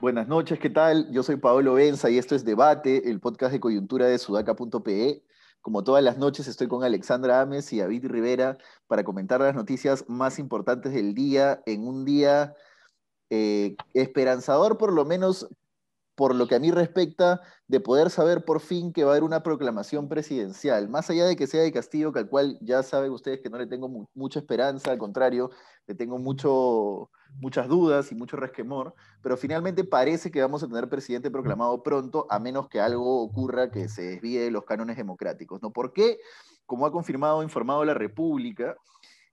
Buenas noches, ¿qué tal? Yo soy Paolo Benza y esto es Debate, el podcast de coyuntura de sudaca.pe. Como todas las noches estoy con Alexandra Ames y David Rivera para comentar las noticias más importantes del día en un día esperanzador, por lo menos por lo que a mí respecta, de poder saber por fin que va a haber una proclamación presidencial, más allá de que sea de Castillo, que al cual ya saben ustedes que no le tengo mucha esperanza, al contrario, le tengo muchas dudas y mucho resquemor, pero finalmente parece que vamos a tener presidente proclamado pronto, a menos que algo ocurra que se desvíe de los cánones democráticos, ¿no? ¿Por qué? Como ha informado la República,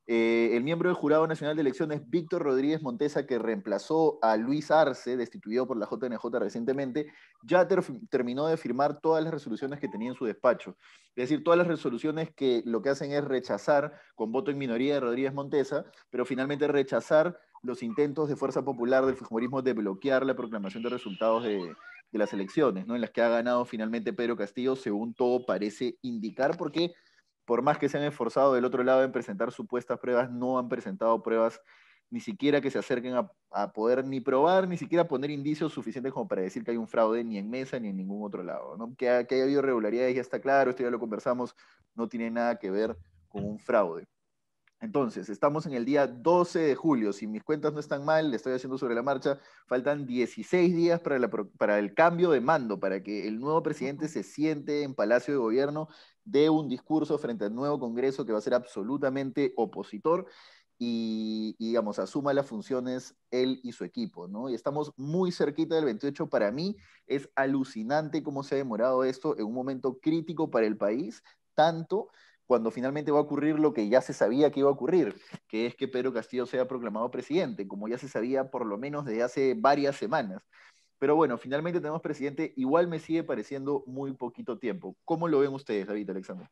el miembro del Jurado Nacional de Elecciones, Víctor Rodríguez Montesa, que reemplazó a Luis Arce, destituido por la JNJ recientemente, ya terminó de firmar todas las resoluciones que tenía en su despacho. Es decir, todas las resoluciones que lo que hacen es rechazar, con voto en minoría de Rodríguez Montesa, pero finalmente rechazar los intentos de Fuerza Popular del Fujimorismo de bloquear la proclamación de resultados de las elecciones, ¿no? En las que ha ganado finalmente Pedro Castillo, según todo parece indicar, porque por más que se han esforzado del otro lado en presentar supuestas pruebas, no han presentado pruebas ni siquiera que se acerquen a poder ni probar, ni siquiera poner indicios suficientes como para decir que hay un fraude ni en Mesa ni en ningún otro lado, ¿no? Que haya habido irregularidades ya está claro, esto ya lo conversamos, no tiene nada que ver con un fraude. Entonces, estamos en el día 12 de julio. Si mis cuentas no están mal, le estoy haciendo sobre la marcha, faltan 16 días para el cambio de mando, para que el nuevo presidente se siente en Palacio de Gobierno, dé un discurso frente al nuevo Congreso que va a ser absolutamente opositor digamos, asuma las funciones él y su equipo, ¿no? Y estamos muy cerquita del 28. Para mí es alucinante cómo se ha demorado esto en un momento crítico para el país, tanto cuando finalmente va a ocurrir lo que ya se sabía que iba a ocurrir, que es que Pedro Castillo sea proclamado presidente, como ya se sabía por lo menos desde hace varias semanas. Pero bueno, finalmente tenemos presidente, igual me sigue pareciendo muy poquito tiempo. ¿Cómo lo ven ustedes, David, Alexander?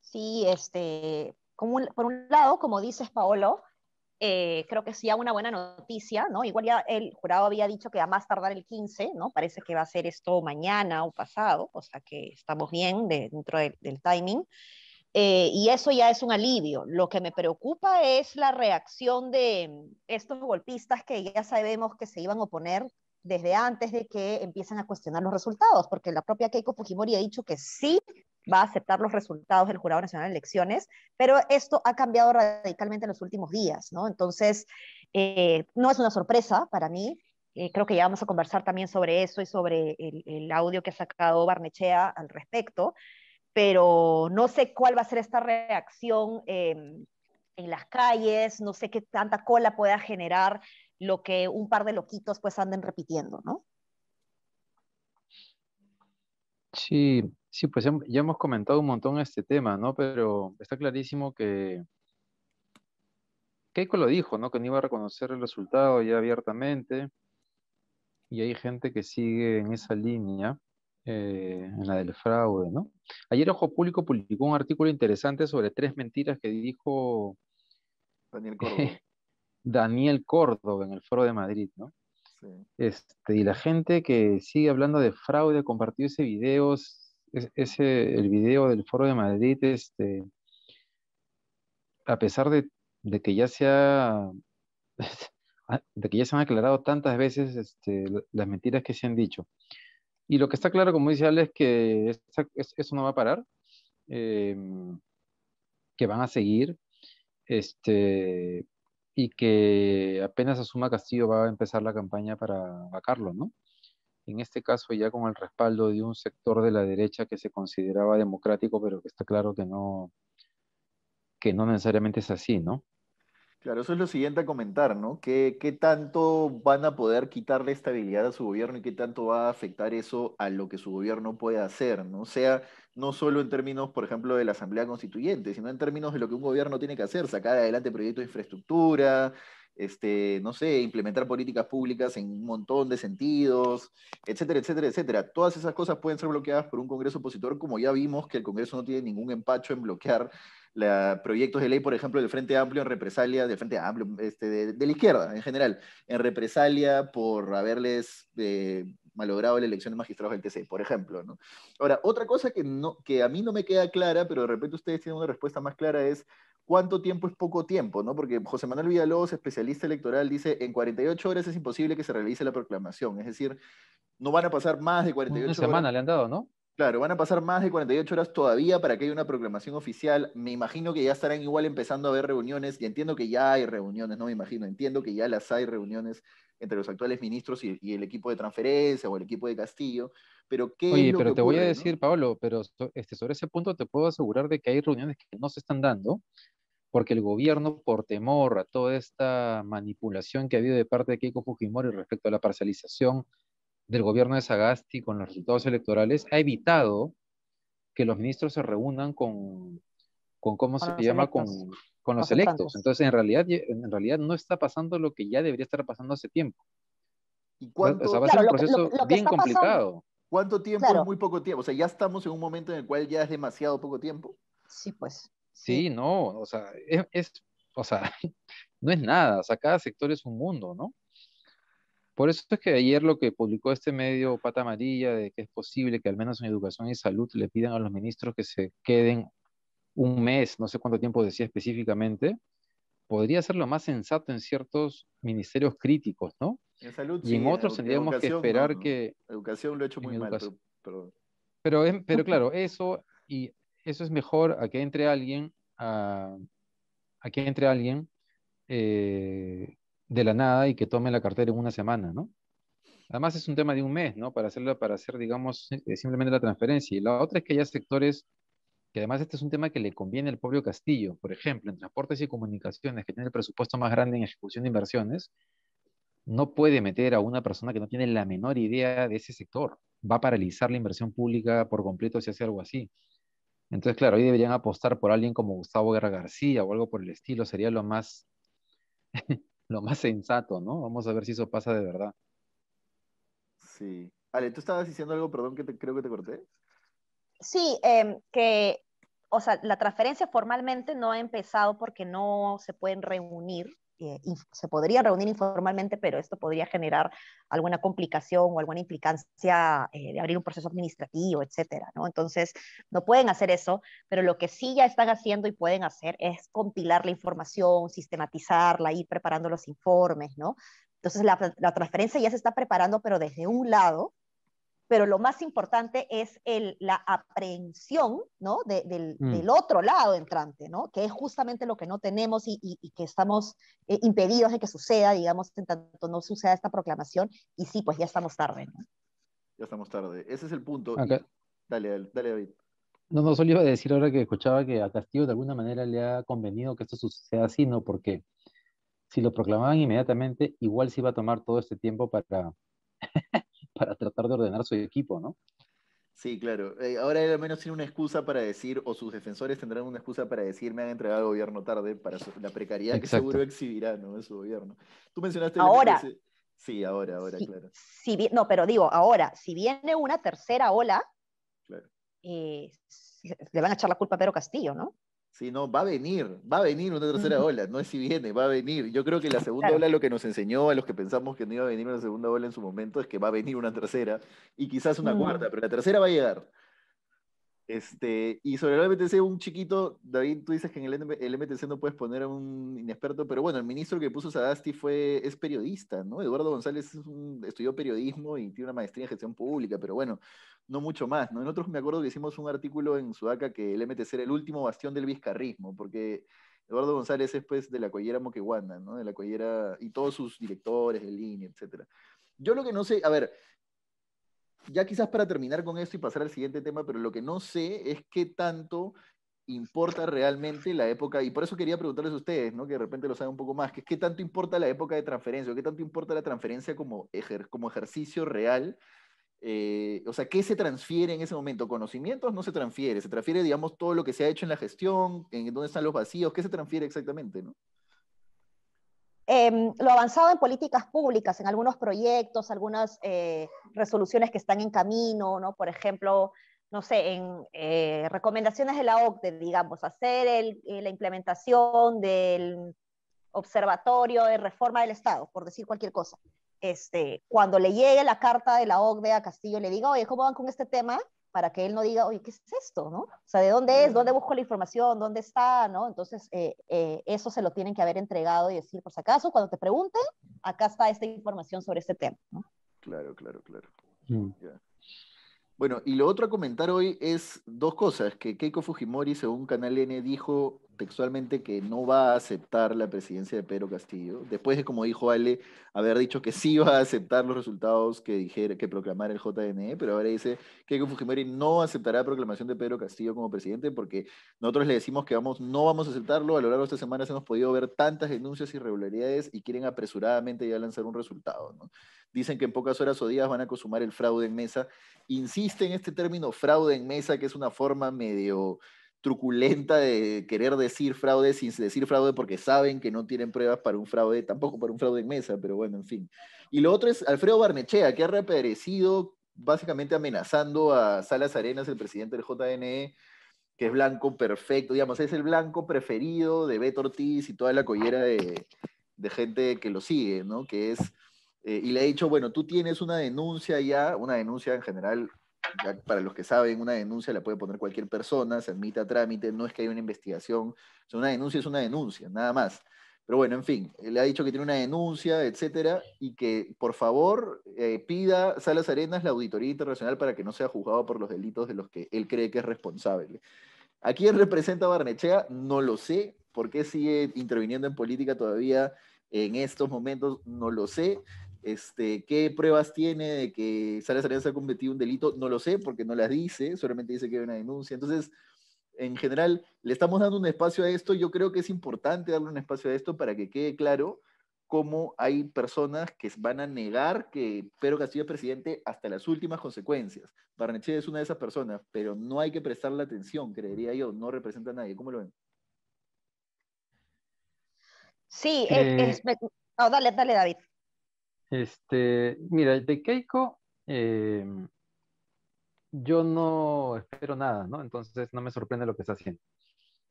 Sí, por un lado, como dices, Paolo, creo que sí hay una buena noticia, ¿no? Igual ya el jurado había dicho que a más tardar el 15, ¿no? Parece que va a ser esto mañana o pasado, o sea que estamos bien dentro del timing. Y eso ya es un alivio. Lo que me preocupa es la reacción de estos golpistas que ya sabemos que se iban a oponer desde antes de que empiecen a cuestionar los resultados, porque la propia Keiko Fujimori ha dicho que sí va a aceptar los resultados del Jurado Nacional de Elecciones, pero esto ha cambiado radicalmente en los últimos días, ¿no? Entonces, no es una sorpresa para mí. Creo que ya vamos a conversar también sobre eso y sobre el audio que ha sacado Barnechea al respecto, pero no sé cuál va a ser esta reacción en las calles, no sé qué tanta cola pueda generar lo que un par de loquitos pues anden repitiendo, ¿no? Sí, sí, pues ya hemos comentado un montón este tema, ¿no? Pero está clarísimo que Keiko lo dijo, ¿no? Que no iba a reconocer el resultado ya abiertamente, y hay gente que sigue en esa línea, en la del fraude, ¿no? Ayer Ojo Público publicó un artículo interesante sobre 3 mentiras que dijo Daniel Córdoba. Daniel Córdoba en el Foro de Madrid, ¿no? Sí. Y la gente que sigue hablando de fraude compartió ese video, el video del Foro de Madrid, a pesar de que ya se ha, de que ya se han aclarado tantas veces, las mentiras que se han dicho. Y lo que está claro, como dice Ale, es que eso no va a parar, eh, que van a seguir, este, y que apenas asuma Castillo va a empezar la campaña para vacarlo, ¿no? En este caso ya con el respaldo de un sector de la derecha que se consideraba democrático, pero que está claro que no necesariamente es así, ¿no? Claro, eso es lo siguiente a comentar, ¿no? ¿Qué tanto van a poder quitarle estabilidad a su gobierno y qué tanto va a afectar eso a lo que su gobierno puede hacer, ¿no? O sea, no solo en términos, por ejemplo, de la Asamblea Constituyente, sino en términos de lo que un gobierno tiene que hacer, sacar adelante proyectos de infraestructura, no sé, implementar políticas públicas en un montón de sentidos, etcétera, etcétera, etcétera. Todas esas cosas pueden ser bloqueadas por un Congreso opositor, como ya vimos que el Congreso no tiene ningún empacho en bloquear proyectos de ley, por ejemplo, del Frente Amplio en represalia, del Frente Amplio, de la izquierda en general, en represalia por haberles malogrado la elección de magistrados del TC, por ejemplo, ¿no? Ahora, otra cosa que a mí no me queda clara, pero de repente ustedes tienen una respuesta más clara, es cuánto tiempo es poco tiempo, ¿no? Porque José Manuel Villalobos, especialista electoral, dice en 48 horas es imposible que se realice la proclamación, es decir, no van a pasar más de Una 48 horas. semana le han dado, ¿no? Claro, van a pasar más de 48 horas todavía para que haya una proclamación oficial. Me imagino que ya estarán igual empezando a haber reuniones, y entiendo que ya hay reuniones, no me imagino, entiendo que ya las hay reuniones entre los actuales ministros y el equipo de transferencia o el equipo de Castillo, pero ¿qué es Oye, lo que pero te voy a ocurre, no? decir, Pablo, pero sobre ese punto te puedo asegurar de que hay reuniones que no se están dando, porque el gobierno, por temor a toda esta manipulación que ha habido de parte de Keiko Fujimori respecto a la parcialización del gobierno de Sagasti con los resultados electorales, ha evitado que los ministros se reúnan con ¿cómo Con se los llama? electos, Con los los electos. entrantes. Entonces, en realidad no está pasando lo que ya debería estar pasando hace tiempo. ¿Y O sea, va a ser Claro, un proceso lo que bien está pasando, complicado. cuánto tiempo es claro, muy poco tiempo? O sea, ya estamos en un momento en el cual ya es demasiado poco tiempo. sí, pues, sí. Sí, no, o sea, o sea, no es nada, o sea, cada sector es un mundo, ¿no? Por eso es que ayer lo que publicó este medio Pata Amarilla, de que es posible que al menos en educación y salud le pidan a los ministros que se queden un mes, no sé cuánto tiempo decía específicamente, podría ser lo más sensato en ciertos ministerios críticos, ¿no? En salud Y sí, en en otros tendríamos que educación no, esperar no. que Educación lo he hecho en muy mal, educación, pero pero claro, eso es mejor a que entre alguien, a que entre alguien de la nada y que tome la cartera en una semana, ¿no? Además es un tema de un mes, ¿no? Para hacer, digamos, simplemente la transferencia. Y la otra es que haya sectores que además este es un tema que le conviene al propio Castillo. Por ejemplo, en transportes y comunicaciones, que tiene el presupuesto más grande en ejecución de inversiones, no puede meter a una persona que no tiene la menor idea de ese sector. Va a paralizar la inversión pública por completo si hace algo así. Entonces, claro, ahí deberían apostar por alguien como Gustavo Guerra García o algo por el estilo. Sería lo más sensato, ¿no? Vamos a ver si eso pasa de verdad. sí. Ale, tú estabas diciendo algo, perdón, creo que te corté. Sí, o sea, la transferencia formalmente no ha empezado porque no se pueden reunir, se podría reunir informalmente, pero esto podría generar alguna complicación o alguna implicancia de abrir un proceso administrativo, etcétera, ¿no? Entonces, no pueden hacer eso, pero lo que sí ya están haciendo y pueden hacer es compilar la información, sistematizarla, ir preparando los informes, ¿no? Entonces, la transferencia ya se está preparando, pero desde un lado, pero lo más importante es la aprehensión, ¿no? Mm. Del otro lado entrante, ¿no? Que es justamente lo que no tenemos y que estamos impedidos de que suceda, digamos, en tanto no suceda esta proclamación, y sí, pues ya estamos tarde, ¿no? Ya estamos tarde. Ese es el punto. Y Acá, dale, David. no, no, solo iba a decir ahora que escuchaba que a Castillo de alguna manera le ha convenido que esto suceda así, ¿no? Porque si lo proclamaban inmediatamente, igual se iba a tomar todo este tiempo para tratar de ordenar su equipo, ¿no? Sí, claro. Ahora él al menos tiene una excusa para decir, o sus defensores tendrán una excusa para decir, me han entregado al gobierno tarde, para la precariedad que seguro Exacto. exhibirá, ¿no? De su gobierno. Tú mencionaste el Ahora, MPC. Sí, ahora, claro. no, pero digo, ahora, si viene una tercera ola, Claro. eh, le van a echar la culpa a Pedro Castillo, ¿no? Sí, no, va a venir una tercera ola, no es si viene, va a venir. Yo creo que la segunda Claro. ola lo que nos enseñó a los que pensamos que no iba a venir una segunda ola en su momento es que va a venir una tercera y quizás una cuarta, pero la tercera va a llegar. Y sobre el MTC, un chiquito, David, tú dices que en el MTC no puedes poner a un inexperto, pero bueno, el ministro que puso Sagasti es periodista, ¿no? Eduardo González estudió periodismo y tiene una maestría en gestión pública, pero bueno, no mucho más, ¿no? Nosotros me acuerdo que hicimos un artículo en Sudaca que el MTC era el último bastión del vizcarrismo, porque Eduardo González es pues de la collera Moquegua, ¿no? De la collera, y todos sus directores de línea, etcétera. Yo lo que no sé, a ver, ya quizás para terminar con esto y pasar al siguiente tema, pero lo que no sé es qué tanto importa realmente la época, y por eso quería preguntarles a ustedes, ¿no? Que de repente lo saben un poco más, que es qué tanto importa la época de transferencia, o qué tanto importa la transferencia como ejercicio real, o sea, ¿qué se transfiere en ese momento? ¿Conocimientos? No se transfiere, digamos, todo lo que se ha hecho en la gestión, en dónde están los vacíos, ¿qué se transfiere exactamente, no? Lo avanzado en políticas públicas, en algunos proyectos, algunas resoluciones que están en camino, ¿no? Por ejemplo, no sé, en recomendaciones de la OCDE, digamos, hacer la implementación del observatorio de reforma del Estado, por decir cualquier cosa. cuando le llegue la carta de la OCDE a Castillo, le diga, oye, ¿cómo van con este tema? Para que él no diga, oye, ¿qué es esto? ¿No? O sea, ¿de dónde es? ¿Dónde busco la información? ¿Dónde está? ¿No? Entonces, eso se lo tienen que haber entregado y decir, por si acaso, cuando te pregunten, acá está esta información sobre este tema, ¿no? Claro, claro, claro. Mm. Ya. Bueno, y lo otro a comentar hoy es dos cosas, que Keiko Fujimori, según Canal N, dijo textualmente que no va a aceptar la presidencia de Pedro Castillo, después de, como dijo Ale, haber dicho que sí va a aceptar los resultados que proclamara el JNE, pero ahora dice que Keiko Fujimori no aceptará la proclamación de Pedro Castillo como presidente porque nosotros le decimos que no vamos a aceptarlo, a lo largo de estas semanas hemos podido ver tantas denuncias y irregularidades y quieren apresuradamente ya lanzar un resultado, ¿no? Dicen que en pocas horas o días van a consumar el fraude en mesa. Insiste en este término fraude en mesa, que es una forma medio truculenta de querer decir fraude sin decir fraude porque saben que no tienen pruebas para un fraude, tampoco para un fraude en mesa, pero bueno, en fin. Y lo otro es Alfredo Barnechea, que ha reaparecido básicamente amenazando a Salas Arenas, el presidente del JNE, que es blanco perfecto, digamos, es el blanco preferido de Beto Ortiz y toda la collera de gente que lo sigue, ¿no? Que es, y le ha dicho, bueno, tú tienes una denuncia ya, una denuncia en general, ya para los que saben, una denuncia la puede poner cualquier persona, se admite a trámite, no es que haya una investigación, o sea, una denuncia es una denuncia, nada más. Pero bueno, en fin, le ha dicho que tiene una denuncia, etcétera, y que por favor pida a Salas Arenas la auditoría internacional para que no sea juzgado por los delitos de los que él cree que es responsable. ¿A quién representa Barnechea? No lo sé. ¿Por qué sigue interviniendo en política todavía en estos momentos? No lo sé. ¿Qué pruebas tiene de que Salas Arenas ha cometido un delito? No lo sé, porque no las dice, solamente dice que hay una denuncia. Entonces, en general, le estamos dando un espacio a esto. Yo creo que es importante darle un espacio a esto para que quede claro cómo hay personas que van a negar que Pedro Castillo es presidente hasta las últimas consecuencias. Barnechea es una de esas personas, pero no hay que prestarle atención, creería yo, no representa a nadie. ¿Cómo lo ven? Sí, Eh, no, dale, dale, David. Mira, de Keiko, yo no espero nada, ¿no? Entonces no me sorprende lo que está haciendo.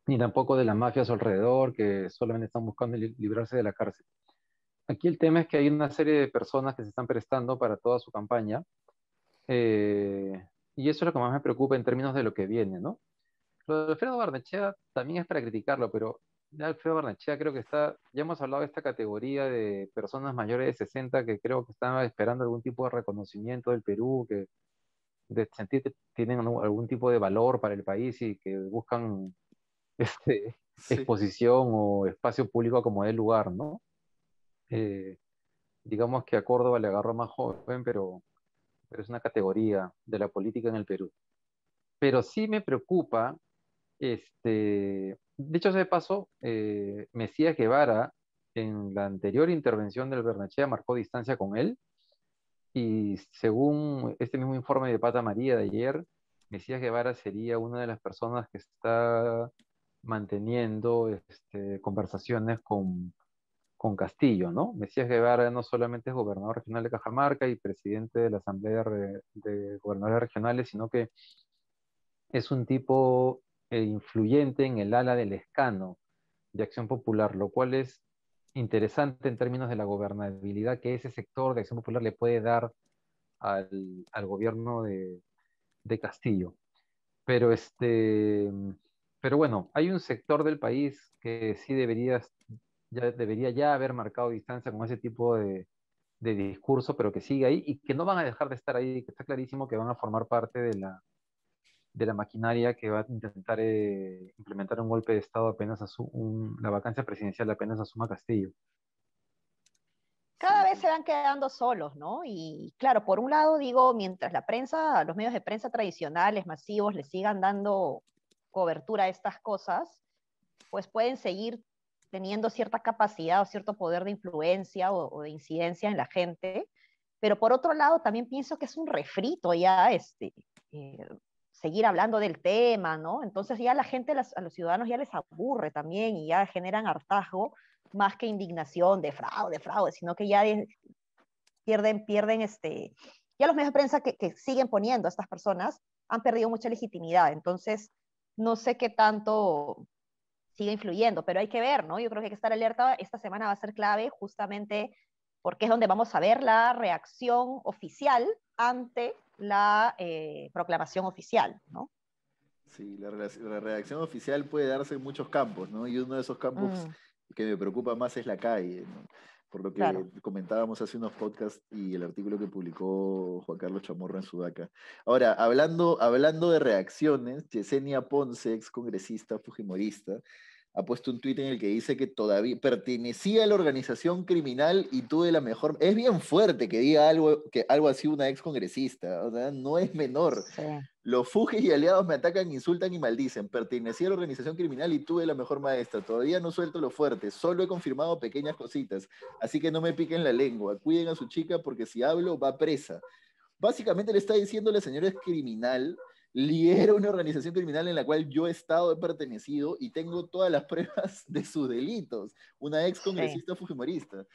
Ni tampoco de la mafia a su alrededor, que solamente están buscando librarse de la cárcel. Aquí el tema es que hay una serie de personas que se están prestando para toda su campaña, y eso es lo que más me preocupa en términos de lo que viene, ¿no? Lo de Alfredo Barnechea también es para criticarlo, pero ya Alfredo Barnechea creo que ya hemos hablado de esta categoría de personas mayores de 60 que creo que están esperando algún tipo de reconocimiento del Perú, de sentir que tienen algún tipo de valor para el país y que buscan Sí, exposición o espacio público como dé lugar, ¿no? Eh, digamos que a Córdoba le agarró más joven, pero es una categoría de la política en el Perú. Pero sí me preocupa, dicho sea de paso, Mesías Guevara, en la anterior intervención del Bernachea, marcó distancia con él, y según este mismo informe de Pata María de ayer, Mesías Guevara sería una de las personas que está manteniendo conversaciones con Castillo, ¿no? Mesías Guevara no solamente es gobernador regional de Cajamarca y presidente de la Asamblea de Gobernadores Regionales, sino que es un tipo influyente en el ala del escano de Acción Popular, lo cual es interesante en términos de la gobernabilidad que ese sector de Acción Popular le puede dar al gobierno de Castillo. Pero, pero bueno, hay un sector del país que sí debería ya haber marcado distancia con ese tipo de discurso, pero que sigue ahí y que no van a dejar de estar ahí, que está clarísimo que van a formar parte de la maquinaria que va a intentar implementar un golpe de Estado apenas la vacancia presidencial apenas asuma Castillo. Cada sí, vez sí. se van quedando solos, ¿no? Y claro, por un lado digo, mientras la prensa, los medios de prensa tradicionales, masivos, le sigan dando cobertura a estas cosas, pues pueden seguir teniendo cierta capacidad o cierto poder de influencia o de incidencia en la gente, pero por otro lado también pienso que es un refrito ya eh, seguir hablando del tema, ¿no? Entonces ya la gente, a los ciudadanos ya les aburre también y ya generan hartazgo más que indignación de fraude, fraude, sino que ya pierden ya los medios de prensa que siguen poniendo a estas personas han perdido mucha legitimidad, entonces no sé qué tanto sigue influyendo, pero hay que ver, ¿no? Yo creo que hay que estar alerta, esta semana va a ser clave justamente porque es donde vamos a ver la reacción oficial ante la proclamación oficial, ¿no? Sí, la redacción oficial puede darse en muchos campos, ¿no? Y uno de esos campos que me preocupa más es la calle, ¿no? Por lo que Claro. comentábamos hace unos podcasts y el artículo que publicó Juan Carlos Chamorro en Sudaca. Ahora, hablando de reacciones, Yesenia Ponce, ex congresista fujimorista, ha puesto un tuit en el que dice que todavía pertenecía a la organización criminal y tuve la mejor... Es bien fuerte que diga algo así una ex congresista, o sea, no es menor. Sí. Los Fujis y aliados me atacan, insultan y maldicen. Pertenecí a la organización criminal y tuve la mejor maestra. Todavía no suelto lo fuerte, solo he confirmado pequeñas cositas. Así que no me piquen la lengua. Cuiden a su chica porque si hablo va presa. Básicamente le está diciendo la señora es criminal, lidera una organización criminal en la cual yo he estado, he pertenecido y tengo todas las pruebas de sus delitos. Una ex Sí. congresista fujimorista.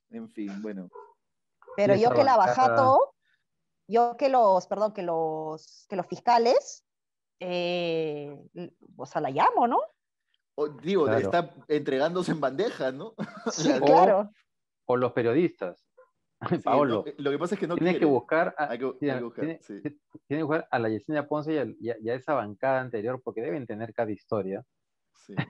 En fin, bueno. Y Pero yo esa que la bancada, Bajato, yo que los fiscales, o sea, la llamo, ¿no? Digo, claro. está entregándose en bandeja, ¿no? Sí, O, claro. o los periodistas. Sí, Paolo, lo que pasa es que no tiene que quiere. buscar Hay que buscar, tiene, sí. tiene que buscar a la Yesenia Ponce y a esa bancada anterior, porque deben tener cada historia Sí, De sí,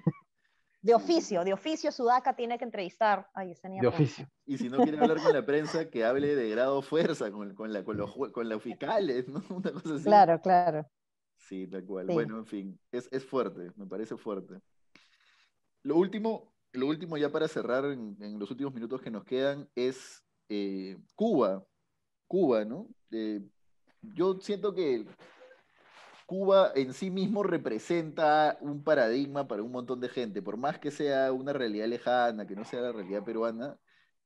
sí, oficio, sí. de oficio, Sudaca tiene que entrevistar a Yesenia de Ponce. oficio. Y si no quiere hablar con la prensa, que hable de grado fuerza con los fiscales, ¿no? Una cosa así. Claro, claro. Sí, tal cual. Sí. Bueno, en fin, es fuerte, me parece fuerte. Lo último ya para cerrar en los últimos minutos que nos quedan es Cuba. Cuba, ¿no? Yo siento que Cuba en sí mismo representa un paradigma para un montón de gente, por más que sea una realidad lejana, que no sea la realidad peruana,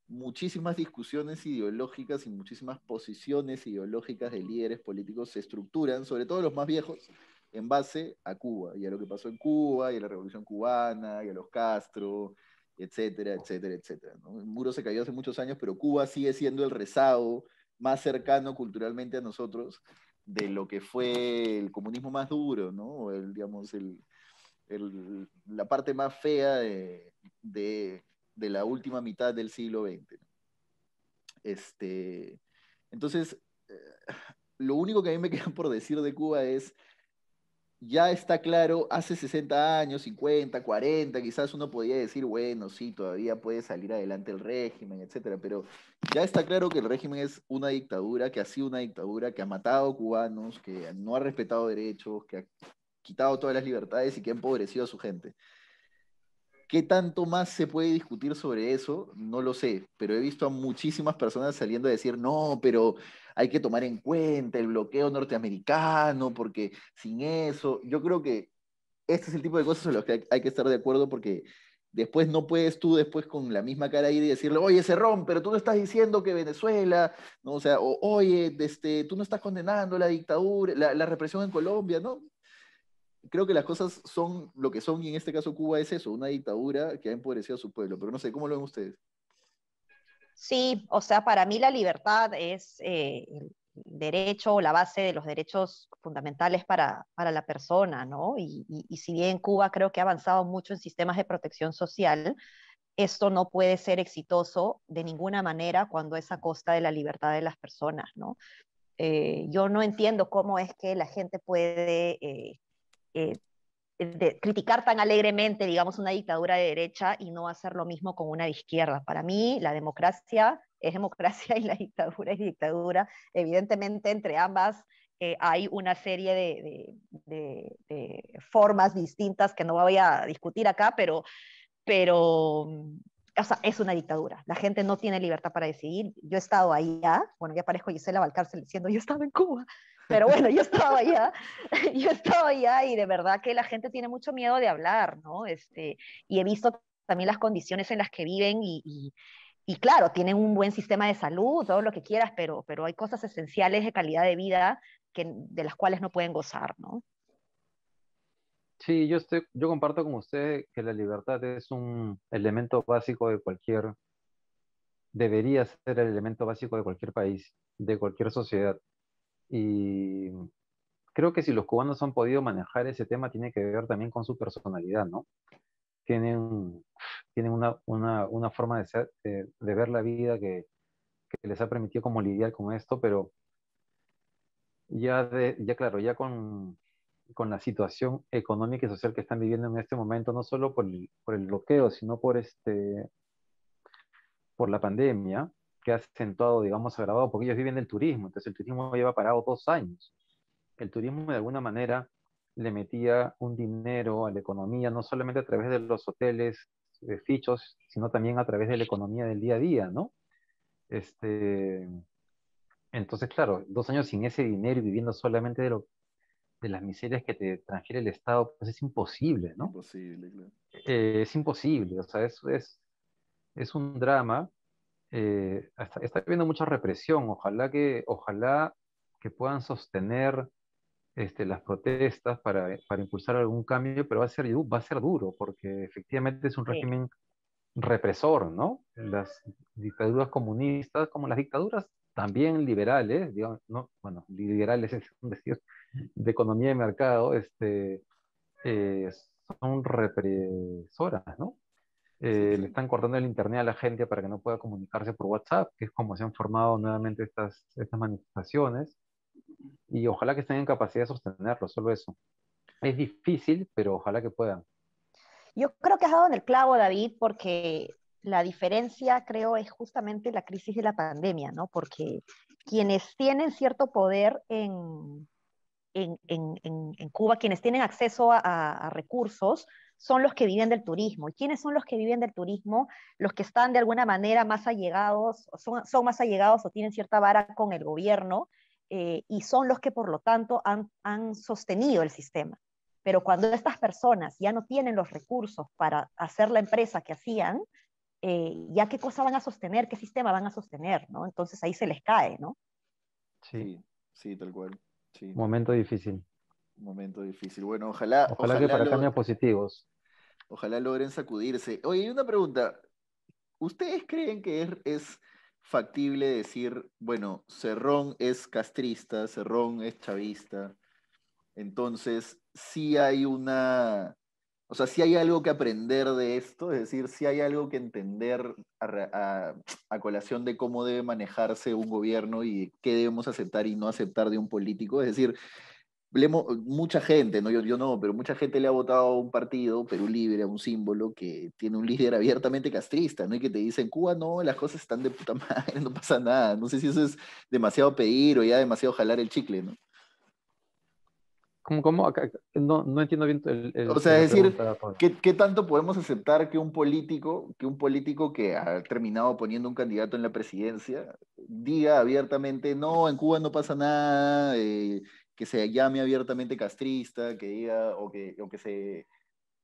muchísimas discusiones ideológicas y muchísimas posiciones ideológicas de líderes políticos se estructuran, sobre todo los más viejos, en base a Cuba y a lo que pasó en Cuba y a la Revolución Cubana y a los Castro, etcétera, etcétera, etcétera, ¿no? El muro se cayó hace muchos años, pero Cuba sigue siendo el rezago más cercano culturalmente a nosotros de lo que fue el comunismo más duro, ¿no? Digamos, la parte más fea de la última mitad del siglo XX, ¿no? Entonces, eh, lo único que a mí me queda por decir de Cuba es, ya está claro, hace 60 años, 50, 40, quizás uno podía decir, bueno, sí, todavía puede salir adelante el régimen, etcétera, pero ya está claro que el régimen es una dictadura, que ha sido una dictadura, que ha matado cubanos, que no ha respetado derechos, que ha quitado todas las libertades y que ha empobrecido a su gente. ¿Qué tanto más se puede discutir sobre eso? No lo sé, pero he visto a muchísimas personas saliendo a decir, no, pero hay que tomar en cuenta el bloqueo norteamericano, porque sin eso, yo creo que este es el tipo de cosas en las que hay que estar de acuerdo porque después no puedes tú después con la misma cara ir y decirle, oye, Cerrón, pero tú no estás diciendo que Venezuela, ¿no? O sea, oye, tú no estás condenando la dictadura, la represión en Colombia, ¿no? Creo que las cosas son lo que son y en este caso Cuba es eso, una dictadura que ha empobrecido a su pueblo, pero no sé, ¿cómo lo ven ustedes? Sí, o sea, para mí la libertad es el derecho o la base de los derechos fundamentales para la persona, ¿no? Y si bien Cuba creo que ha avanzado mucho en sistemas de protección social, esto no puede ser exitoso de ninguna manera cuando es a costa de la libertad de las personas, ¿no? Yo no entiendo cómo es que la gente puede eh, criticar tan alegremente, digamos, una dictadura de derecha y no hacer lo mismo con una de izquierda. Para mí, la democracia es democracia y la dictadura es dictadura. Evidentemente, entre ambas hay una serie de formas distintas que no voy a discutir acá, pero o sea, es una dictadura. La gente no tiene libertad para decidir. Yo he estado allá, bueno, ya parezco Gisela Valcárcel diciendo, yo estaba en Cuba, pero bueno, yo estaba allá, yo estaba allá y de verdad que la gente tiene mucho miedo de hablar, ¿no? Y he visto también las condiciones en las que viven y claro, tienen un buen sistema de salud, todo lo que quieras, pero hay cosas esenciales de calidad de vida de las cuales no pueden gozar, ¿no? Sí, yo comparto con usted que la libertad es un elemento básico debería ser el elemento básico de cualquier país, de cualquier sociedad. Y creo que si los cubanos han podido manejar ese tema, tiene que ver también con su personalidad, ¿no? Tienen, tienen una forma de ser, de ver la vida que les ha permitido como lidiar con esto, pero ya claro, ya con la situación económica y social que están viviendo en este momento, no solo por el bloqueo, sino por la pandemia, que ha acentuado, digamos, agravado, porque ellos viven del turismo, entonces el turismo lleva parado 2 años. El turismo de alguna manera le metía un dinero a la economía, no solamente a través de los hoteles, fichos, sino también a través de la economía del día a día, ¿no? Este, entonces, claro, 2 años sin ese dinero y viviendo solamente de las miserias que te transfiere el Estado, pues es imposible, ¿no? Imposible, claro. Es imposible, o sea, es un drama. Está habiendo mucha represión. Ojalá que puedan sostener las protestas para impulsar algún cambio, pero va a ser duro, porque efectivamente es un Sí. régimen represor, ¿no? Las dictaduras comunistas, como las dictaduras también liberales, digamos, no, bueno, liberales es un decir, de economía de mercado, eh, son represoras, ¿no? Sí, Le sí. están cortando el internet a la gente para que no pueda comunicarse por WhatsApp, que es como se han formado nuevamente estas manifestaciones, y ojalá que estén en capacidad de sostenerlo, solo eso. Es difícil, pero ojalá que puedan. Yo creo que has dado en el clavo, David, porque la diferencia, creo, es justamente la crisis de la pandemia, ¿no? Porque quienes tienen cierto poder en Cuba, quienes tienen acceso a recursos, son los que viven del turismo. ¿Y quiénes son los que viven del turismo? Los que están de alguna manera más allegados, son más allegados o tienen cierta vara con el gobierno, y son los que por lo tanto han sostenido el sistema. Pero cuando estas personas ya no tienen los recursos para hacer la empresa que hacían, ya qué cosa van a sostener, qué sistema van a sostener, ¿no? Entonces ahí se les cae, ¿no? Sí, Sí, sí, tal cual. Sí, momento difícil. un momento difícil. Bueno, ojalá, Ojalá que para cambios positivos. ojalá logren sacudirse. Oye, y una pregunta. ¿Ustedes creen que es factible decir, bueno, Cerrón es castrista, Cerrón es chavista? Entonces, sí hay una, o sea, sí hay algo que aprender de esto, es decir, sí hay algo que entender a colación de cómo debe manejarse un gobierno y qué debemos aceptar y no aceptar de un político. Es decir, mucha gente, no, yo no, pero mucha gente le ha votado a un partido, Perú Libre, a un símbolo que tiene un líder abiertamente castrista, ¿no? Y que te dice, en Cuba no, las cosas están de puta madre, no pasa nada. No sé si eso es demasiado pedir o ya demasiado jalar el chicle, ¿no? ¿Cómo? No entiendo bien O sea, la es decir, pregunta, Pablo. ¿qué tanto podemos aceptar que un político que ha terminado poniendo un candidato en la presidencia diga abiertamente, no, en Cuba no pasa nada, que se llame abiertamente castrista, que diga, o que se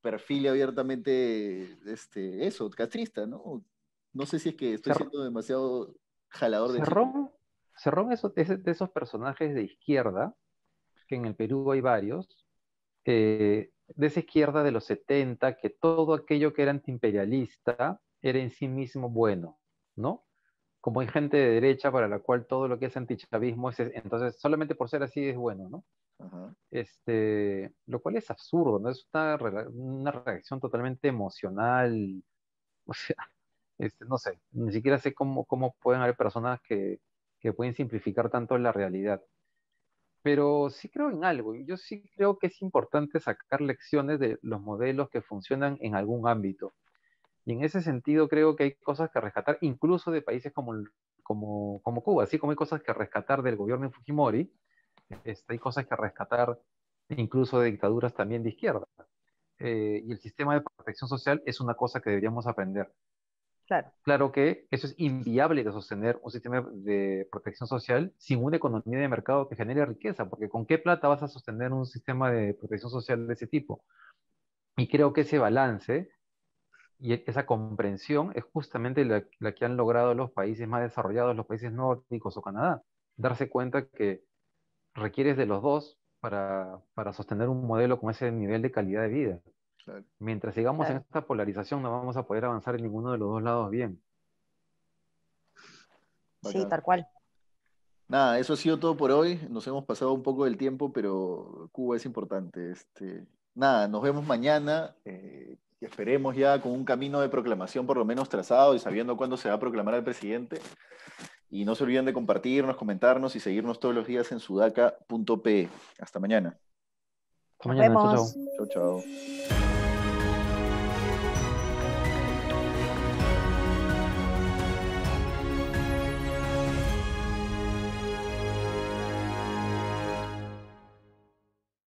perfile abiertamente eso, castrista, ¿no? No sé si es que estoy Cer- siendo demasiado jalador de chicle. Cerrón, Cerrón es de esos personajes de izquierda, que en el Perú hay varios, de esa izquierda de los 70 que todo aquello que era antiimperialista era en sí mismo bueno, ¿no? Como hay gente de derecha para la cual todo lo que es antichavismo entonces solamente por ser así es bueno, ¿no? Ajá. Lo cual es absurdo, ¿no? Es una reacción totalmente emocional, o sea, no sé, ni siquiera sé cómo pueden haber personas que pueden simplificar tanto la realidad. Pero sí creo en algo, y yo sí creo que es importante sacar lecciones de los modelos que funcionan en algún ámbito. Y en ese sentido creo que hay cosas que rescatar, incluso de países como Cuba, así como hay cosas que rescatar del gobierno de Fujimori, hay cosas que rescatar incluso de dictaduras también de izquierda. Y el sistema de protección social es una cosa que deberíamos aprender. Claro. Claro que eso es inviable de sostener un sistema de protección social sin una economía de mercado que genere riqueza, porque ¿con qué plata vas a sostener un sistema de protección social de ese tipo? Y creo que ese balance y esa comprensión es justamente la que han logrado los países más desarrollados, los países nórdicos o Canadá. Darse cuenta que requieres de los dos para sostener un modelo con ese nivel de calidad de vida. Claro. Mientras sigamos en Claro. esta polarización, no vamos a poder avanzar en ninguno de los dos lados bien. Sí, Bacán. tal cual. Nada, eso ha sido todo por hoy. Nos hemos pasado un poco del tiempo, pero Cuba es importante. Nada, nos vemos mañana. Y esperemos ya con un camino de proclamación por lo menos trazado y sabiendo cuándo se va a proclamar al presidente. Y no se olviden de compartirnos, comentarnos y seguirnos todos los días en sudaca.pe. Hasta mañana. Hasta Nos mañana, chao, chao. vemos. Chau, chau.